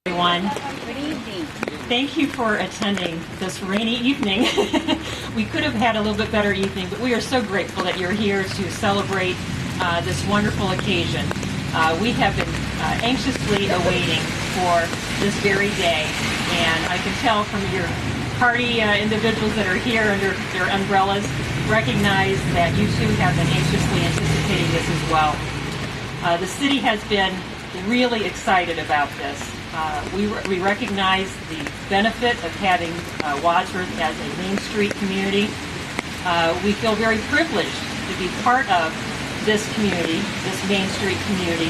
Everyone. Good evening. Thank you for attending this rainy evening. We could have had a little bit better evening, but we are so grateful that you're here to celebrate this wonderful occasion. We have been anxiously awaiting for this very day, and I can tell from your party individuals that are here under their umbrellas recognize that you too have been anxiously anticipating this as well. The city has been really excited about this. We recognize the benefit of having Wadsworth as a Main Street community. We feel very privileged to be part of this community, this Main Street community,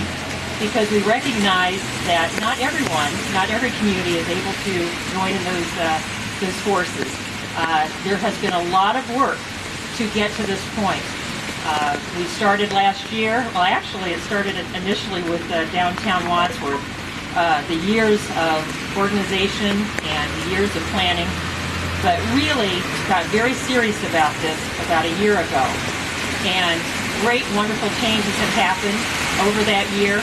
because we recognize that not every community is able to join in those forces. There has been a lot of work to get to this point. We started last year. Well, actually, it started initially with downtown Wadsworth. The years of organization and the years of planning, but really got very serious about this about a year ago. And great, wonderful changes have happened over that year,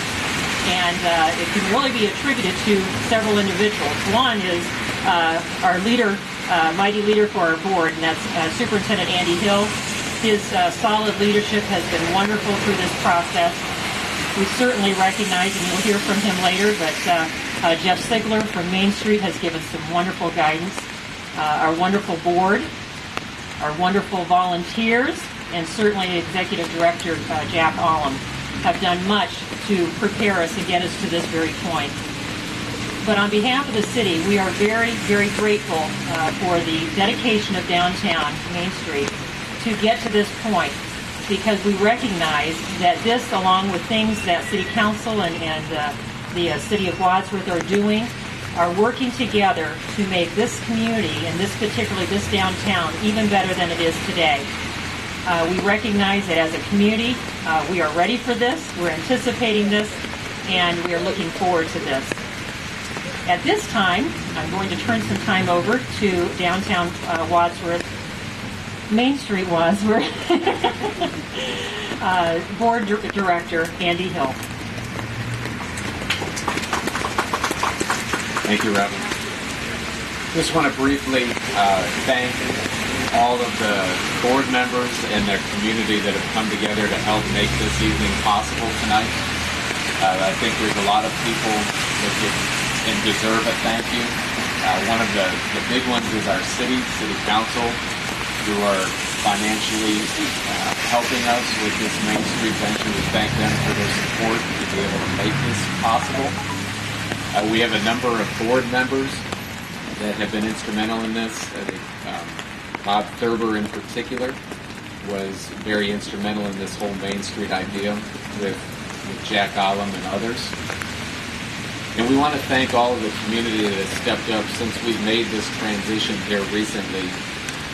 and it can really be attributed to several individuals. One is our leader, mighty leader for our board, and that's Superintendent Andy Hill. His solid leadership has been wonderful through this process. We certainly recognize, and you'll hear from him later, but Jeff Sigler from Main Street has given some wonderful guidance. Our wonderful board, our wonderful volunteers, and certainly Executive Director Jack Allum have done much to prepare us and get us to this very point. But on behalf of the city, we are very, very grateful for the dedication of downtown Main Street to get to this point, because we recognize that this, along with things that City Council and the City of Wadsworth are doing, are working together to make this community, and particularly this downtown, even better than it is today. We recognize that as a community, we are ready for this, we're anticipating this, and we are looking forward to this. At this time, I'm going to turn some time over to downtown Wadsworth, Main Street Wadsworth, Board Director Andy Hill. Thank you, Robin. Just want to briefly thank all of the board members and their community that have come together to help make this evening possible tonight. I think there's a lot of people that give and deserve a thank you. One of the big ones is our city council, who are financially helping us with this Main Street venture. We thank them for their support to be able to make this possible. We have a number of board members that have been instrumental in this. Bob Thurber in particular was very instrumental in this whole Main Street idea with Jack Allum and others. And we want to thank all of the community that has stepped up since we've made this transition here recently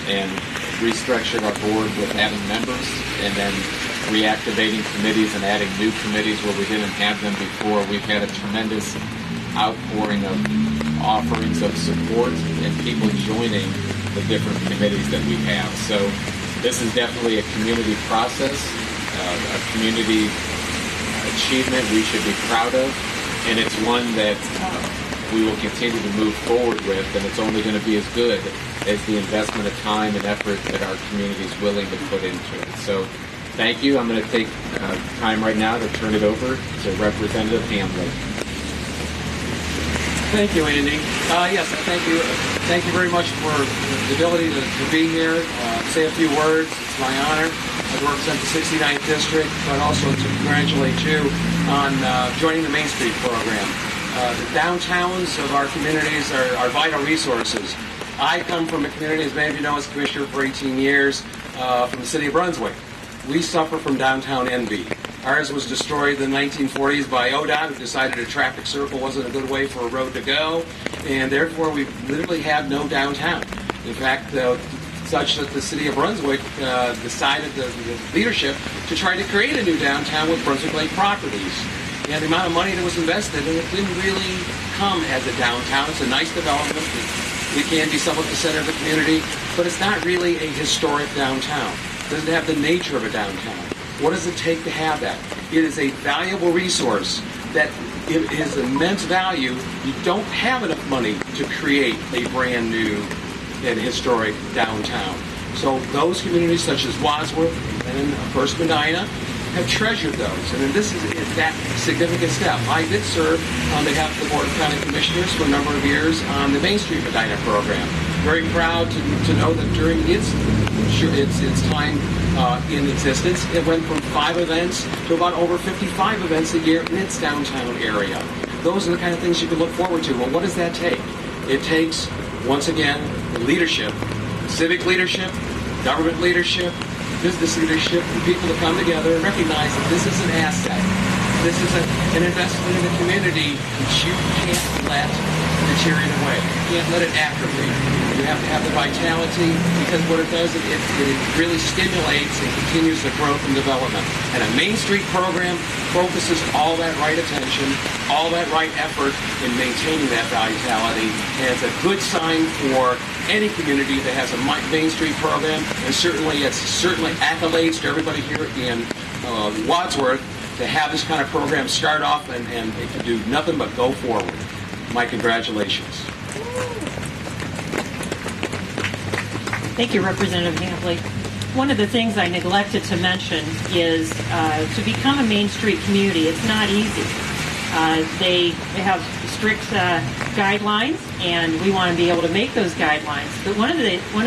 and restructured our board with adding members and then reactivating committees and adding new committees where we didn't have them before. We've had a tremendous outpouring of offerings of support and people joining the different committees that we have. So this is definitely a community process, a community achievement we should be proud of, and it's one that we will continue to move forward with, and it's only going to be as good as the investment of time and effort that our community is willing to put into it. So thank you. I'm going to take time right now to turn it over to Representative Hamblin. Thank you, Andy. Yes, thank you. Thank you very much for the ability to be here, say a few words. It's my honor to represent the 69th District, but also to congratulate you on joining the Main Street program. The downtowns of our communities are vital resources. I come from a community, as many of you know, as Commissioner for 18 years, from the City of Brunswick. We suffer from downtown envy. Ours was destroyed in the 1940s by ODOT, who decided a traffic circle wasn't a good way for a road to go, and therefore we literally have no downtown. In fact, such that the City of Brunswick decided, the leadership, to try to create a new downtown with Brunswick Lake Properties. And the amount of money that was invested, and it didn't really come as a downtown. It's a nice development. We can be somewhat the center of the community, but it's not really a historic downtown. It doesn't have the nature of a downtown. What does it take to have that? It is a valuable resource that it is immense value. You don't have enough money to create a brand new and historic downtown. So those communities such as Wadsworth and First Medina have treasured those. And then this is that significant step. I did serve on behalf of the Board of County Commissioners for a number of years on the Main Street Medina program. Very proud to know that during its time in existence, it went from 5 events to about over 55 events a year in its downtown area. Those are the kind of things you can look forward to. Well, what does that take? It takes, once again, leadership, civic leadership, government leadership, business leadership, and people to come together and recognize that this is an asset. This is an investment in the community that you can't let deteriorate away. You can't let it atrophy. You have to have the vitality, because what it does, it really stimulates and continues the growth and development. And a Main Street program focuses all that right attention, all that right effort in maintaining that vitality, and it's a good sign for any community that has a Main Street program, and certainly accolades to everybody here in Wadsworth to have this kind of program start off, and it can do nothing but go forward. My congratulations. Thank you, Representative Hampley. One of the things I neglected to mention is to become a Main Street community, it's not easy. They have strict guidelines, and we want to be able to make those guidelines. But one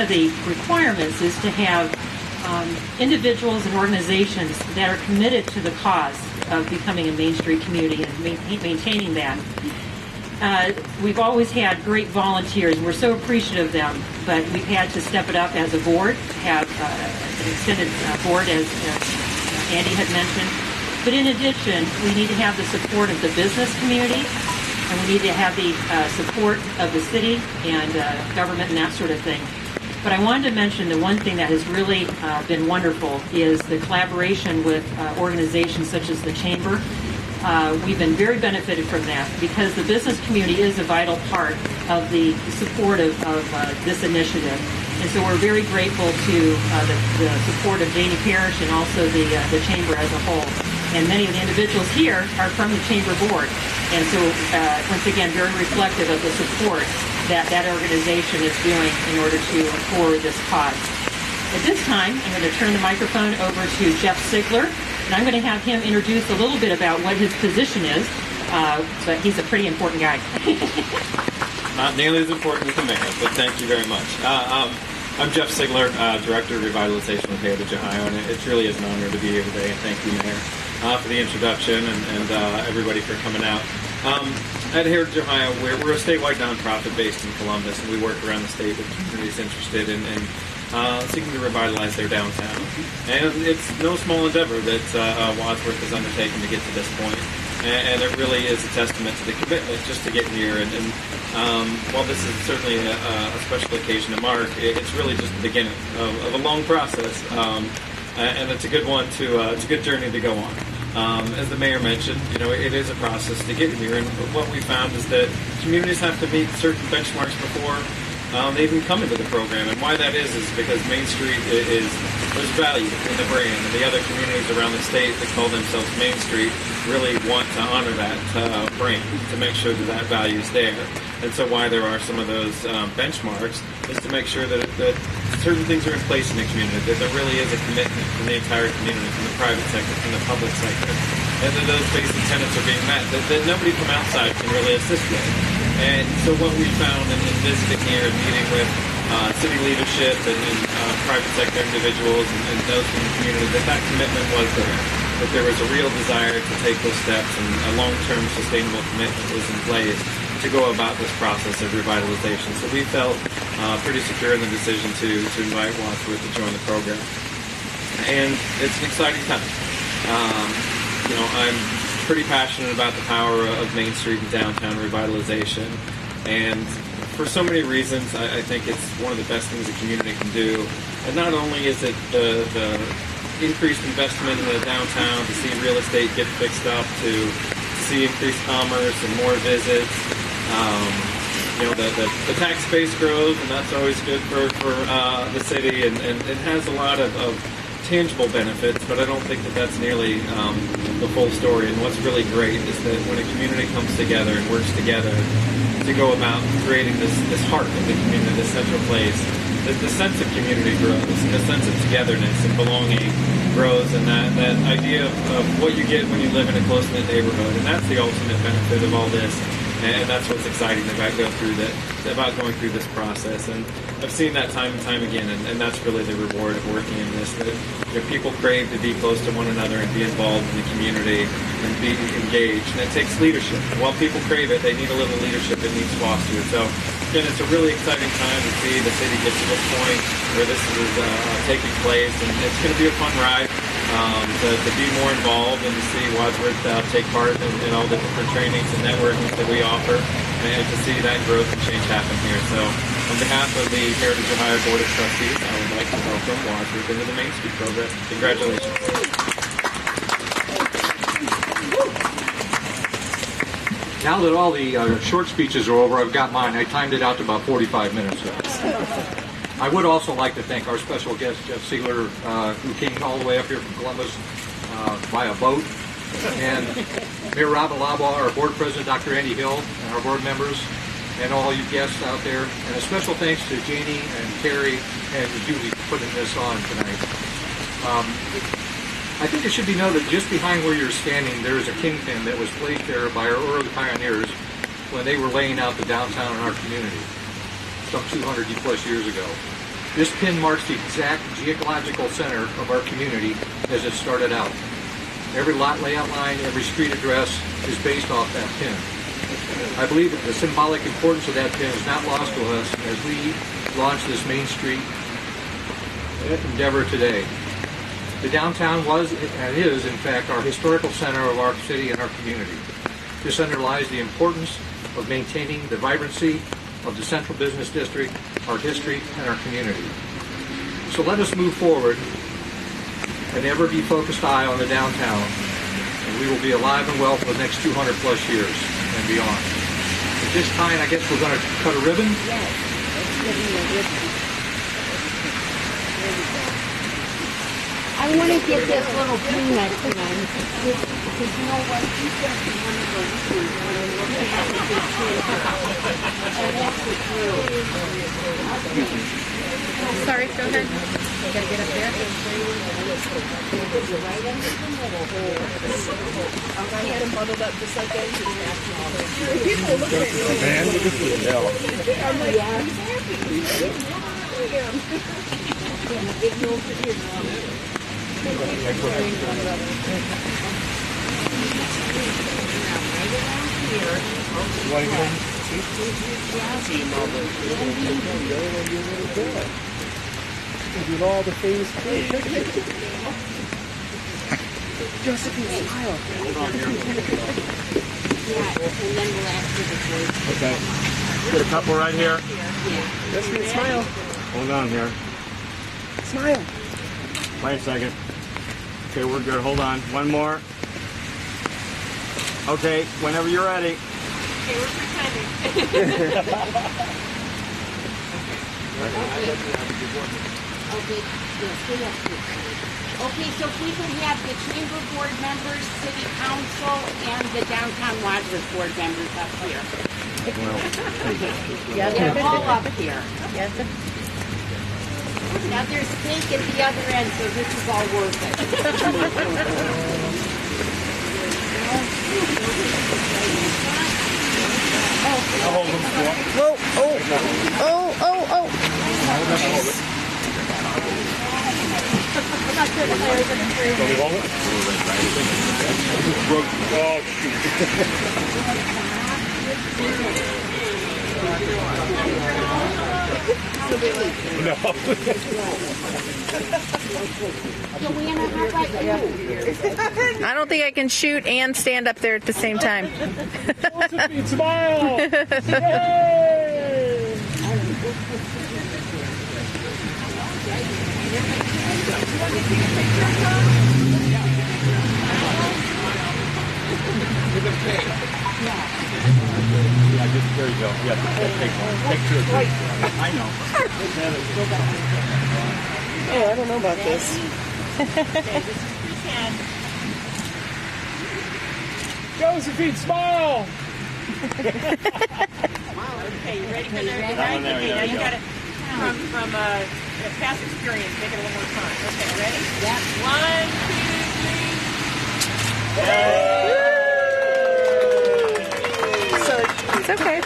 of the requirements is to have individuals and organizations that are committed to the cause of becoming a Main Street community and maintaining that. We've always had great volunteers. We're so appreciative of them, but we've had to step it up as a board, have an extended board, as Andy had mentioned. But in addition, we need to have the support of the business community, and we need to have the support of the city and government and that sort of thing. But I wanted to mention the one thing that has really been wonderful is the collaboration with organizations such as the Chamber. We've been very benefited from that, because the business community is a vital part of the support of this initiative. And so we're very grateful to the support of Janie Parrish and also the Chamber as a whole. And many of the individuals here are from the Chamber Board. And so, once again, very reflective of the support that organization is doing in order to forward this cause. At this time, I'm going to turn the microphone over to Jeff Sigler, and I'm going to have him introduce a little bit about what his position is, but he's a pretty important guy. Not nearly as important as the mayor, but thank you very much. I'm Jeff Sigler, Director of Revitalization with Heritage Ohio, and it truly is an honor to be here today, and thank you, Mayor, for the introduction and everybody for coming out. At Heritage Ohio, we're a statewide nonprofit based in Columbus, and we work around the state with communities interested in seeking to revitalize their downtown. And it's no small endeavor that Wadsworth has undertaken to get to this point. And it really is a testament to the commitment just to get here. And while this is certainly a special occasion to mark, it's really just the beginning of a long process. And it's a good one it's a good journey to go on. As the mayor mentioned, it is a process to get here, and what we found is that communities have to meet certain benchmarks before they even come into the program. And why that is because Main Street there's value in the brand, and the other communities around the state that call themselves Main Street really want to honor that brand to make sure that value is there. And so why there are some of those benchmarks is to make sure that certain things are in place in the community, that there really is a commitment from the entire community, from the private sector, from the public sector, and that those basic tenets are being met, that nobody from outside can really assist with. And so what we found in visiting here and meeting with city leadership and private sector individuals and those from the community, that commitment was there, that there was a real desire to take those steps, and a long-term sustainable commitment was in place to go about this process of revitalization. So we felt pretty secure in the decision to invite Wadsworth to join the program. And it's an exciting time. I'm pretty passionate about the power of Main Street and downtown revitalization. And for so many reasons, I think it's one of the best things a community can do. And not only is it the increased investment in the downtown, to see real estate get fixed up, to see increased commerce and more visits. The tax base grows, and that's always good for the city, and it has a lot of tangible benefits, but I don't think that that's nearly the full story. And what's really great is that when a community comes together and works together to go about creating this heart of the community, this central place, the sense of community grows, and the sense of togetherness and belonging grows, and that idea of what you get when you live in a close-knit neighborhood. And that's the ultimate benefit of all this. And that's what's exciting about going through this process. And I've seen that time and time again, and that's really the reward of working in this. That people crave to be close to one another and be involved in the community and be engaged. And it takes leadership. While people crave it, they need a little leadership that needs fostered. So again, it's a really exciting time to see the city get to this point where this is taking place, and it's going to be a fun ride. To be more involved and to see Wadsworth take part in all the different trainings and networking that we offer, and to see that growth and change happen here. So on behalf of the Heritage Ohio Board of Trustees, I would like to welcome Wadsworth into the Main Street program. Congratulations. Now that all the short speeches are over, I've got mine. I timed it out to about 45 minutes. I would also like to thank our special guest, Jeff Siegler, who came all the way up here from Columbus via boat, and Mayor Rob Alaba, our board president, Dr. Andy Hill, and our board members, and all you guests out there. And a special thanks to Janie and Terry and Julie for putting this on tonight. I think it should be noted, just behind where you're standing, there is a kingpin that was placed there by our early pioneers when they were laying out the downtown in our community, some 200 plus years ago. This pin marks the exact geological center of our community as it started out. Every lot layout line, every street address is based off that pin. I believe that the symbolic importance of that pin is not lost to us as we launch this Main Street endeavor today. The downtown was and is, in fact, our historical center of our city and our community. This underlies the importance of maintaining the vibrancy of the central business district, our history, and our community. So let us move forward and ever be focused eye on the downtown, and we will be alive and well for the next 200 plus years and beyond. At this time, I guess we're going to cut a ribbon. Yes, let's give me a ribbon. I want to get this little peanut thing, because you know what, you got one of those too, when I'm looking at the big tree. And that's the true. Sorry, go ahead. You gotta get up there. Right under the middle. I had them bundled up just like that. People look at me. Man, look at this. I'm like, yeah. Big no for here. With all the famous kids. Josephine, smile. Yeah, and then we'll ask you the words. Okay. Get a couple right here. Yeah. Josephine, smile. Hold on here. Smile. Wait a second. Okay, we're good. Hold on. One more. Okay, whenever you're ready. Okay, we're pretending. Okay, yes, stay up here. Okay, so we can have the chamber board members, city council, and the downtown Wadsworth board members up here. They're all up here. Yes. Now there's cake at the other end, so this is all worth it. Whoa, oh. I'm not sure the players are Joanna, how about you? I don't think I can shoot and stand up there at the same time. Smile! Yay! Yeah, just there you go. Yeah, take two or three. I know. Oh, I don't know about this. Okay, this is Chris Hand. Josephine, smile! Okay, you ready for the ready? right? There we Okay, now go. you got it from past experience. Make it a little more fun. Okay, ready? Yep. 1, 2, 3. So it's okay.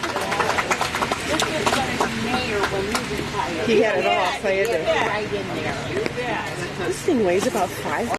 This was going to be mayor when he retired. He had it all, so you did. Right in there. You bet. This thing weighs about 5